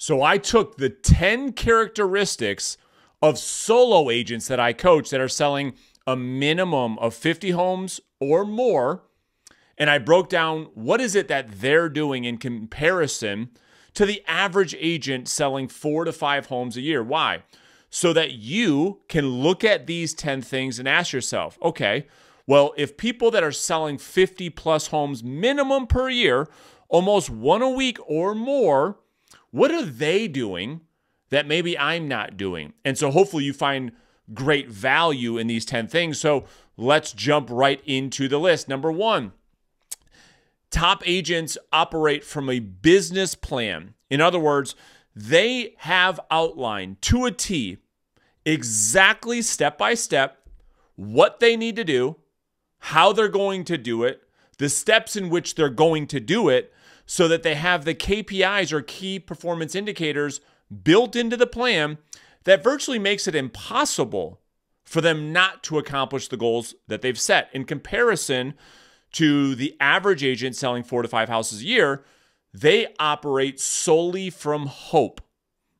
So I took the 10 characteristics of solo agents that I coach that are selling a minimum of 50 homes or more, and I broke down what is it that they're doing in comparison to the average agent selling 4 to 5 homes a year. Why? So that you can look at these 10 things and ask yourself, okay, well, if people that are selling 50 plus homes minimum per year, almost one a week or more, what are they doing that maybe I'm not doing? And so hopefully you find great value in these 10 things. So let's jump right into the list. Number 1, top agents operate from a business plan. In other words, they have outlined to a T exactly step by step what they need to do, how they're going to do it, the steps in which they're going to do it, so that they have the KPIs or key performance indicators built into the plan that virtually makes it impossible for them not to accomplish the goals that they've set. In comparison to the average agent selling 4 to 5 houses a year, they operate solely from hope.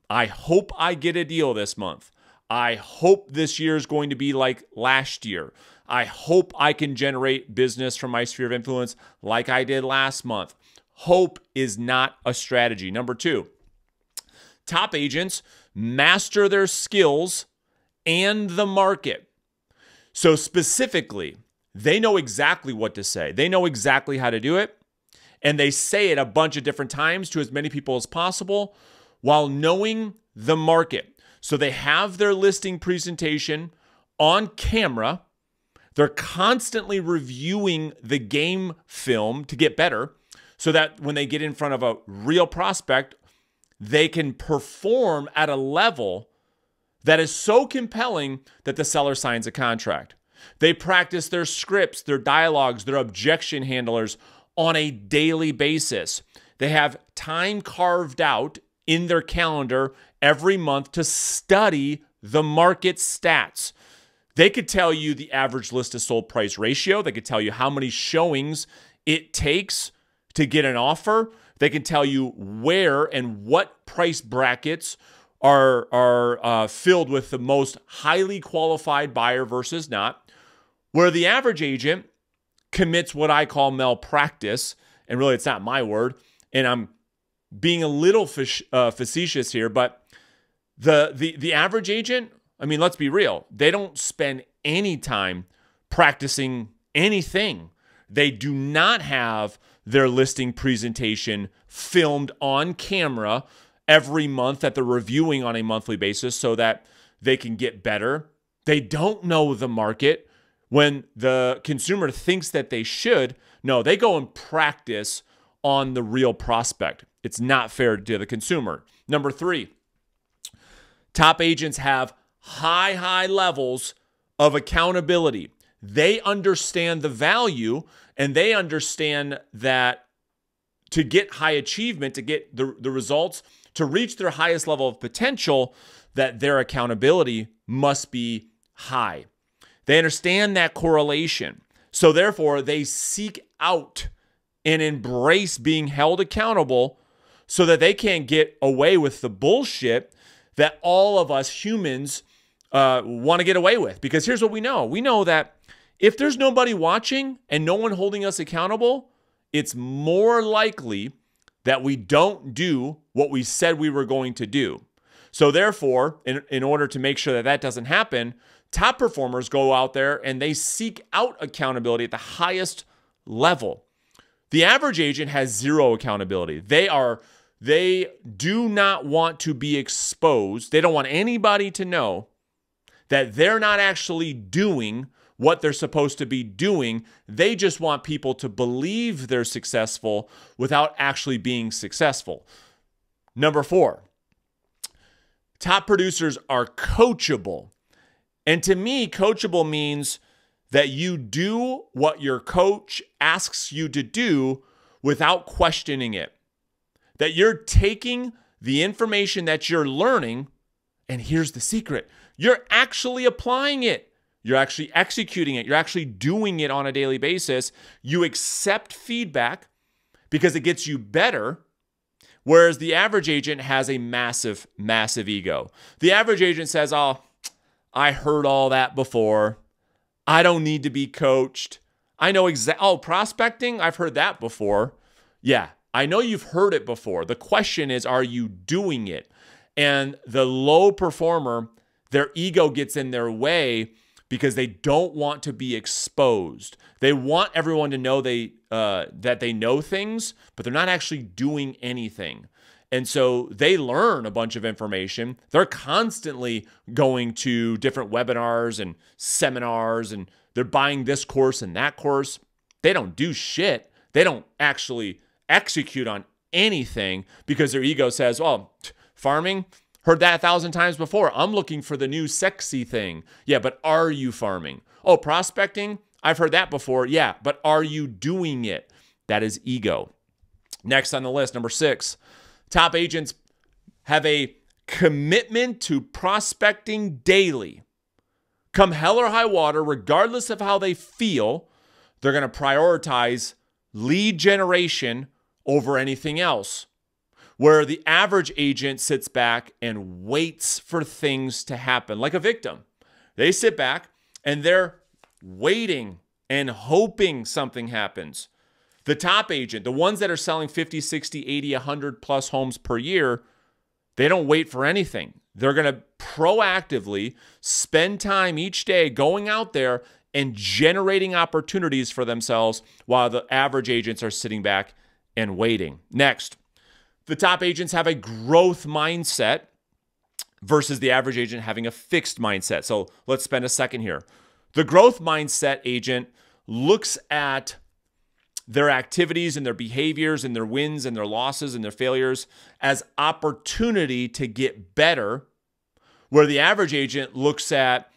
I hope I get a deal this month. I hope this year is going to be like last year. I hope I can generate business from my sphere of influence like I did last month. Hope is not a strategy. Number 2, top agents master their skills and the market. So specifically, they know exactly what to say. They know exactly how to do it. And they say it a bunch of different times to as many people as possible while knowing the market. So they have their listing presentation on camera. They're constantly reviewing the game film to get better so that when they get in front of a real prospect, they can perform at a level that is so compelling that the seller signs a contract. They practice their scripts, their dialogues, their objection handlers on a daily basis. They have time carved out in their calendar every month to study the market stats. They could tell you the average list to sold price ratio. They could tell you how many showings it takes to get an offer. They can tell you where and what price brackets are filled with the most highly qualified buyer versus not. Where the average agent commits what I call malpractice, and really it's not my word, and I'm being a little facetious here, but the average agent, I mean, let's be real, they don't spend any time practicing anything. They do not have their listing presentation filmed on camera every month that they're reviewing on a monthly basis so that they can get better. They don't know the market when the consumer thinks that they should. No, they go and practice on the real prospect. It's not fair to the consumer. Number 3, top agents have high levels of accountability. They understand the value, and they understand that to get high achievement, to get the results, to reach their highest level of potential, that their accountability must be high. They understand that correlation. So therefore, they seek out and embrace being held accountable so that they can't get away with the bullshit that all of us humans want to get away with. Because here's what we know. We know that if there's nobody watching and no one holding us accountable, it's more likely that we don't do what we said we were going to do. So therefore, in order to make sure that that doesn't happen, top performers go out there and they seek out accountability at the highest level. The average agent has zero accountability. They do not want to be exposed. They don't want anybody to know that they're not actually doing what they're supposed to be doing. They just want people to believe they're successful without actually being successful. Number 4, top producers are coachable. And to me, coachable means that you do what your coach asks you to do without questioning it. That you're taking the information that you're learning, and here's the secret, you're actually applying it. You're actually executing it. You're actually doing it on a daily basis. You accept feedback because it gets you better. Whereas the average agent has a massive, massive ego. The average agent says, oh, I heard all that before. I don't need to be coached. I know prospecting, I've heard that before. Yeah, I know you've heard it before. The question is, are you doing it? And the low performer, their ego gets in their way because they don't want to be exposed. They want everyone to know that they know things, but they're not actually doing anything. And so they learn a bunch of information. They're constantly going to different webinars and seminars, and they're buying this course and that course. They don't do shit. They don't actually execute on anything because their ego says, well, farming, heard that 1,000 times before. I'm looking for the new sexy thing. Yeah, but are you farming? Oh, prospecting, I've heard that before. Yeah, but are you doing it? That is ego. Next on the list, number 6, top agents have a commitment to prospecting daily. Come hell or high water, regardless of how they feel, they're going to prioritize lead generation over anything else. Where the average agent sits back and waits for things to happen, like a victim. They sit back and they're waiting and hoping something happens. The top agent, the ones that are selling 50, 60, 80, 100 plus homes per year, they don't wait for anything. They're going to proactively spend time each day going out there and generating opportunities for themselves while the average agents are sitting back and waiting. Next, the top agents have a growth mindset versus the average agent having a fixed mindset. So let's spend a second here. The growth mindset agent looks at their activities and their behaviors and their wins and their losses and their failures as opportunity to get better, where the average agent looks at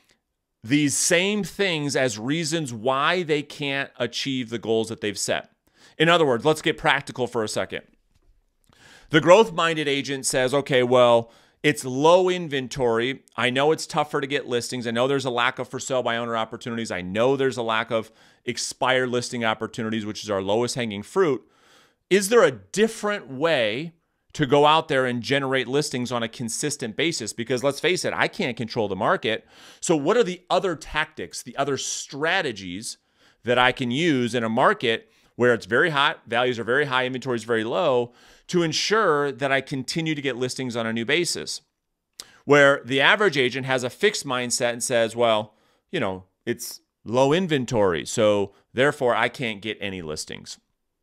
these same things as reasons why they can't achieve the goals that they've set. In other words, let's get practical for a second. The growth-minded agent says, okay, well, it's low inventory. I know it's tougher to get listings. I know there's a lack of for sale by owner opportunities. I know there's a lack of expired listing opportunities, which is our lowest hanging fruit. Is there a different way to go out there and generate listings on a consistent basis? Because let's face it, I can't control the market. So what are the other tactics, the other strategies that I can use in a market where it's very hot, values are very high, inventory is very low, to ensure that I continue to get listings on a new basis? Where the average agent has a fixed mindset and says, well, it's low inventory, so therefore I can't get any listings,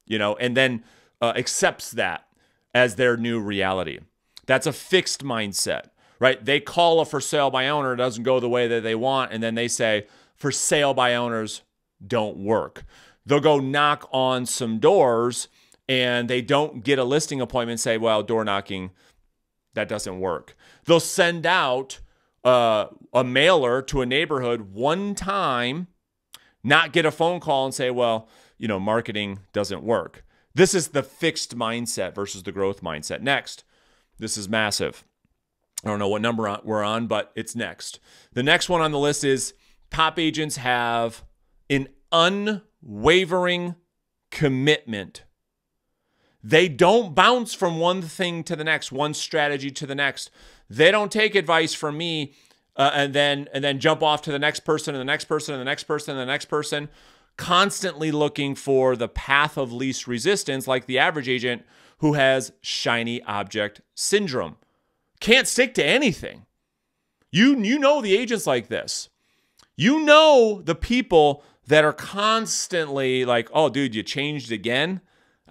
and then accepts that as their new reality. That's a fixed mindset, right? They call a for sale by owner, it doesn't go the way that they want, and then they say, for sale by owners don't work. They'll go knock on some doors and they don't get a listing appointment, say, well, door knocking, that doesn't work. They'll send out a mailer to a neighborhood one time, not get a phone call and say, well, marketing doesn't work. This is the fixed mindset versus the growth mindset. Next, this is massive. I don't know what number we're on, but it's next. The next one on the list is top agents have an unwavering commitment. They don't bounce from one thing to the next, one strategy to the next. They don't take advice from me and then jump off to the next person and the next person and the next person and the next person, constantly looking for the path of least resistance, like the average agent who has shiny object syndrome. Can't stick to anything. You know the agents like this. You know the people that are constantly like, oh, dude, you changed again?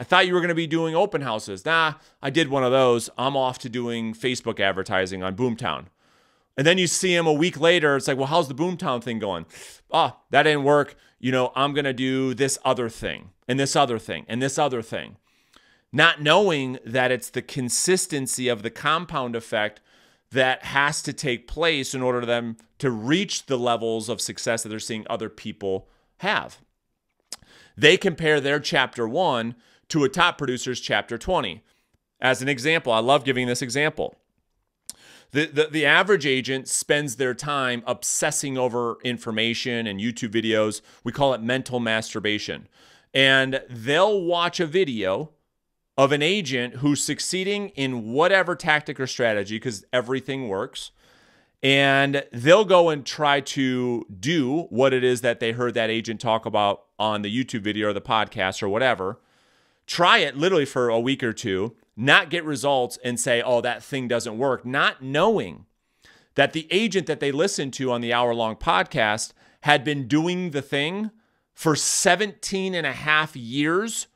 I thought you were going to be doing open houses. Nah, I did one of those. I'm off to doing Facebook advertising on Boomtown. And then you see them a week later. It's like, well, how's the Boomtown thing going? Oh, that didn't work. I'm going to do this other thing and this other thing and this other thing. Not knowing that it's the consistency of the compound effect that has to take place in order for them to reach the levels of success that they're seeing other people have. They compare their chapter 1 to a top producer's chapter 20. As an example, I love giving this example. The average agent spends their time obsessing over information and YouTube videos. We call it mental masturbation. And they'll watch a video of an agent who's succeeding in whatever tactic or strategy, because everything works, and they'll go and try to do what it is that they heard that agent talk about on the YouTube video or the podcast or whatever. Try it literally for a week or two, not get results, and say, oh, that thing doesn't work, not knowing that the agent that they listened to on the hour-long podcast had been doing the thing for 17 and a half years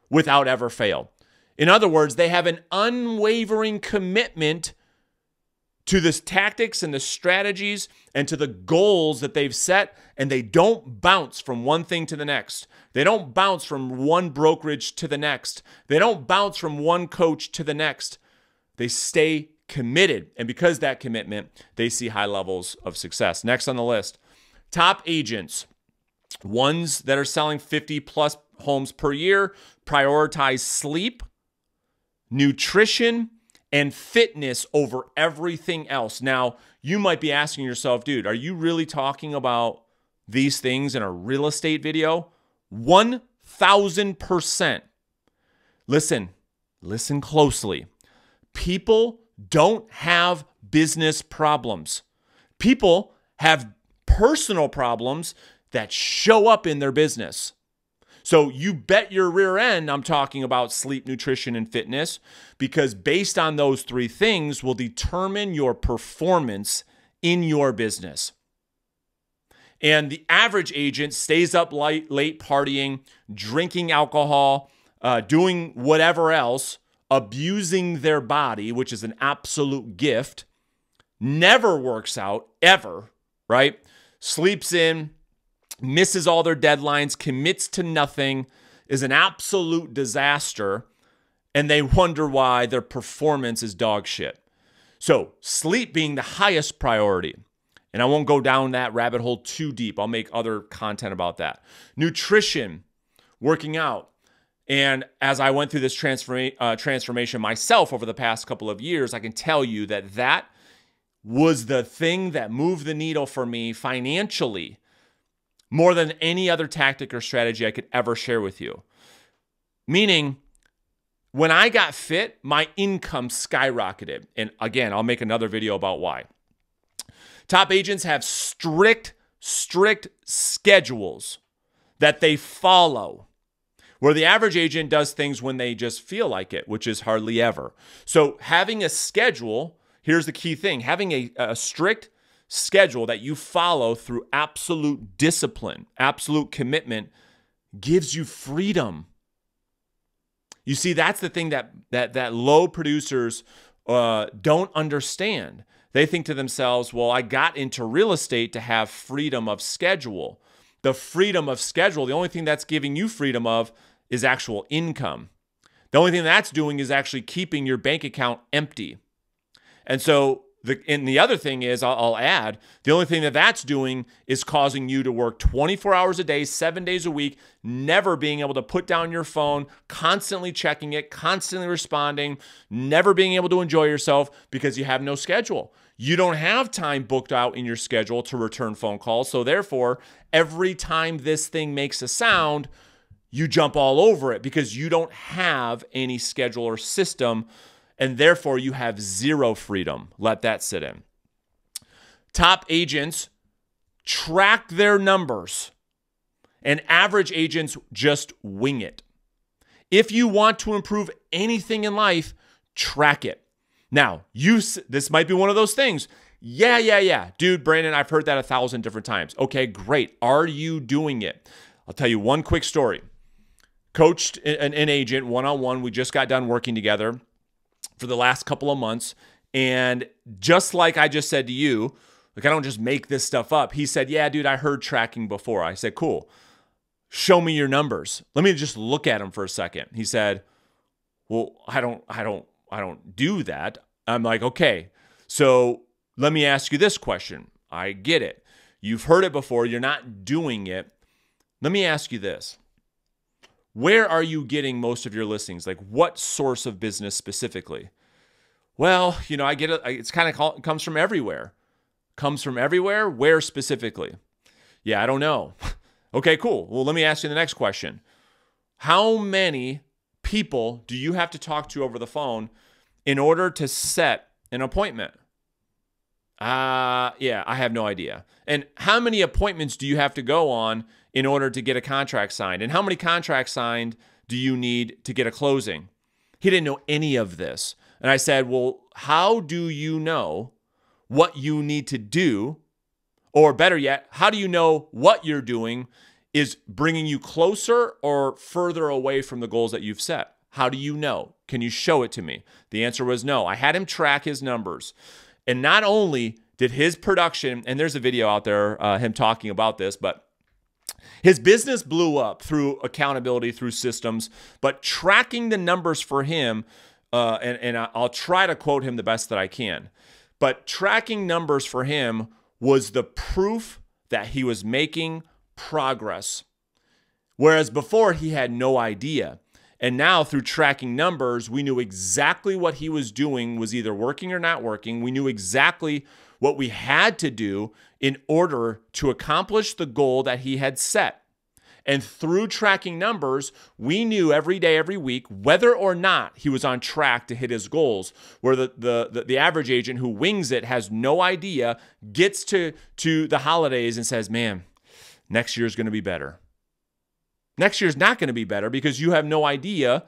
without ever fail. In other words, they have an unwavering commitment to the tactics and the strategies and to the goals that they've set, and they don't bounce from one thing to the next. They don't bounce from one brokerage to the next. They don't bounce from one coach to the next. They stay committed, and because of that commitment, they see high levels of success. Next on the list, top agents, ones that are selling 50 plus homes per year, prioritize sleep, nutrition, and fitness over everything else. Now, you might be asking yourself, dude, are you really talking about these things in a real estate video? 1,000%. Listen closely. People don't have business problems. People have personal problems that show up in their business. So you bet your rear end I'm talking about sleep, nutrition, and fitness, because based on those three things will determine your performance in your business. And the average agent stays up late partying, drinking alcohol, doing whatever else, abusing their body, which is an absolute gift, never works out, ever, right? Sleeps in, misses all their deadlines, commits to nothing, is an absolute disaster, and they wonder why their performance is dog shit. So sleep being the highest priority, and I won't go down that rabbit hole too deep. I'll make other content about that. Nutrition, working out. And as I went through this transformation myself over the past couple of years, I can tell you that that was the thing that moved the needle for me financially more than any other tactic or strategy I could ever share with you. Meaning, when I got fit, my income skyrocketed. And again, I'll make another video about why. Top agents have strict schedules that they follow, where the average agent does things when they just feel like it, which is hardly ever. So having a schedule, here's the key thing, having a strict schedule that you follow through absolute discipline, absolute commitment, gives you freedom. You see, that's the thing that low producers don't understand. They think to themselves, well, I got into real estate to have freedom of schedule. The freedom of schedule, the only thing that's giving you freedom of is actual income. The only thing that's doing is actually keeping your bank account empty. And so the other thing is, I'll add, the only thing that's doing is causing you to work 24 hours a day, 7 days a week, never being able to put down your phone, constantly checking it, constantly responding, never being able to enjoy yourself because you have no schedule. You don't have time booked out in your schedule to return phone calls. So therefore, every time this thing makes a sound, you jump all over it because you don't have any schedule or system, and therefore you have zero freedom. Let that sit in. Top agents track their numbers, and average agents just wing it. If you want to improve anything in life, track it. Now, this might be one of those things. Yeah. Dude, Brandon, I've heard that 1,000 different times. Okay, great. Are you doing it? I'll tell you one quick story. Coached an agent one-on-one. We just got done working together for the last couple of months. And just like I just said to you, like I don't just make this stuff up. He said, yeah, dude, I heard tracking before. I said, cool. Show me your numbers. Let me just look at them for a second. He said, well, I don't do that. I'm like, okay, so let me ask you this question. I get it. You've heard it before. You're not doing it. Let me ask you this. Where are you getting most of your listings? Like what source of business specifically? Well, I get it. It's kind of comes from everywhere. Comes from everywhere? Where specifically? Yeah, I don't know. Okay, cool. Well, let me ask you the next question. How many people do you have to talk to over the phone in order to set an appointment? Yeah, I have no idea. And how many appointments do you have to go on in order to get a contract signed? And how many contracts signed do you need to get a closing? He didn't know any of this. And I said, well, how do you know what you need to do? Or better yet, how do you know what you're doing is bringing you closer or further away from the goals that you've set? How do you know? Can you show it to me? The answer was no. I had him track his numbers. And not only did his production, and there's a video out there, him talking about this, but his business blew up through accountability, through systems, but tracking the numbers for him, and I'll try to quote him the best that I can, but tracking numbers for him was the proof that he was making progress. Whereas before he had no idea. And now through tracking numbers, we knew exactly what he was doing was either working or not working. We knew exactly what we had to do in order to accomplish the goal that he had set. And through tracking numbers, we knew every day, every week, whether or not he was on track to hit his goals. Where the average agent who wings it has no idea, gets to the holidays and says, man, next year's going to be better. Next year's not going to be better because you have no idea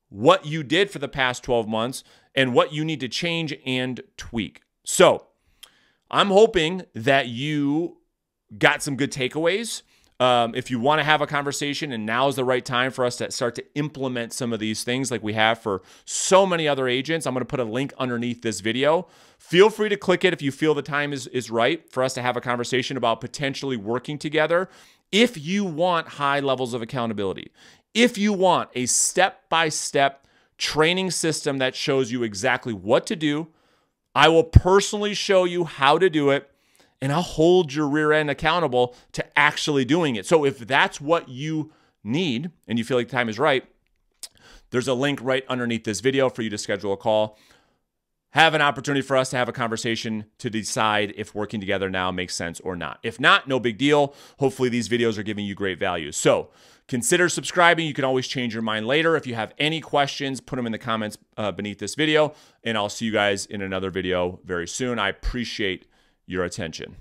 what you did for the past 12 months and what you need to change and tweak. So I'm hoping that you got some good takeaways. If you want to have a conversation, and now is the right time for us to start to implement some of these things like we have for so many other agents, I'm going to put a link underneath this video. Feel free to click it if you feel the time is right for us to have a conversation about potentially working together. If you want high levels of accountability, if you want a step-by-step training system that shows you exactly what to do, I will personally show you how to do it, and I'll hold your rear end accountable to actually doing it. So if that's what you need and you feel like the time is right, there's a link right underneath this video for you to schedule a call. Have an opportunity for us to have a conversation to decide if working together now makes sense or not. If not, no big deal. Hopefully these videos are giving you great value. So consider subscribing. You can always change your mind later. If you have any questions, put them in the comments beneath this video, and I'll see you guys in another video very soon. I appreciate your attention.